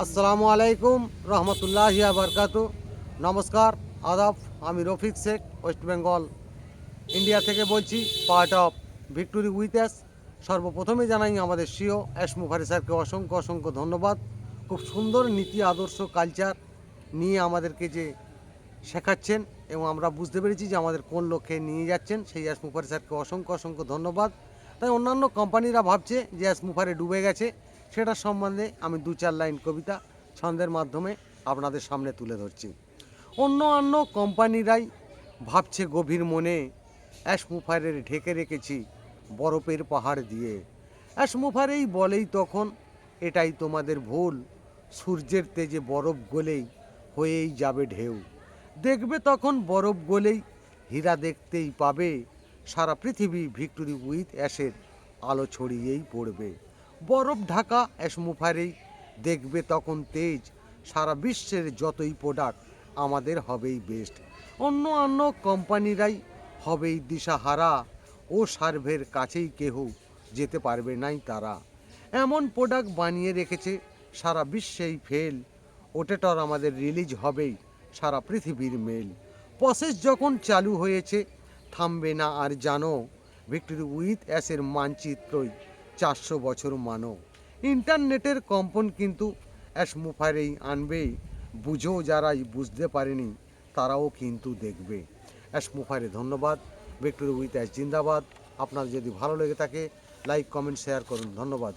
আসসালামু আলাইকুম রহমতুল্লাহি বারকাতু। নমস্কার, আদাব। আমি রফিক শেখ, ওয়েস্ট বেঙ্গল ইন্ডিয়া থেকে বলছি, part of victory with us. সর্বপ্রথমে জানাই আমাদের সিও এস মুখারি স্যারকে অসংখ্য অসংখ্য ধন্যবাদ। খুব সুন্দর নীতি আদর্শ কালচার নিয়ে আমাদেরকে যে শেখাচ্ছেন এবং আমরা বুঝতে পেরেছি যে আমাদের কোন লক্ষ্যে নিয়ে যাচ্ছেন, সেই এস মুখারি স্যারকে অসংখ্য অসংখ্য ধন্যবাদ। তাই অন্যান্য কোম্পানিরা ভাবছে যে এস মুখারি ডুবে গেছে, সেটার সম্বন্ধে আমি দু চার লাইন কবিতা ছন্দের মাধ্যমে আপনাদের সামনে তুলে ধরছি। অন্য কোম্পানিরাই ভাবছে গভীর মনে, অ্যাশ মুফারের ঢেকে রেখেছি বরফের পাহাড় দিয়ে। অ্যাশ মুফারেই বলেই তখন, এটাই তোমাদের ভুল, সূর্যের তেজে বরফ গলেই হয়েই যাবে ঢেউ। দেখবে তখন বরফ গলেই হীরা দেখতেই পাবে, সারা পৃথিবী ভিক্টোরি উইথ অ্যাশের আলো ছড়িয়েই পড়বে। বরফ ঢাকা অ্যাশ মুফারেই দেখবে তখন তেজ, সারা বিশ্বের যতই প্রোডাক্ট আমাদের হবেই বেস্ট। অন্য কোম্পানিরাই হবেই দিশাহারা, ও সার্ভের কাছেই কেহ যেতে পারবে নাই তারা। এমন প্রোডাক্ট বানিয়ে রেখেছে সারা বিশ্বেই ফেল, ওটাটার আমাদের রিলিজ হবেই সারা পৃথিবীর মেল। প্রসেস যখন চালু হয়েছে থামবে না আর জানো, ভিক্টোরি উইথ অ্যাসের মানচিত্রই 400 বছর মানো। ইন্টারনেটের কম্পন কিন্তু অ্যাশ মুফারেই আনবে, বুঝো যারাই বুঝতে পারেনি তারাও কিন্তু দেখবে। অ্যাশ মুফারে ধন্যবাদ। ভিক্টোরি উইথ অ্যাস জিন্দাবাদ। আপনার যদি ভালো লেগে থাকে লাইক কমেন্ট শেয়ার করুন। ধন্যবাদ।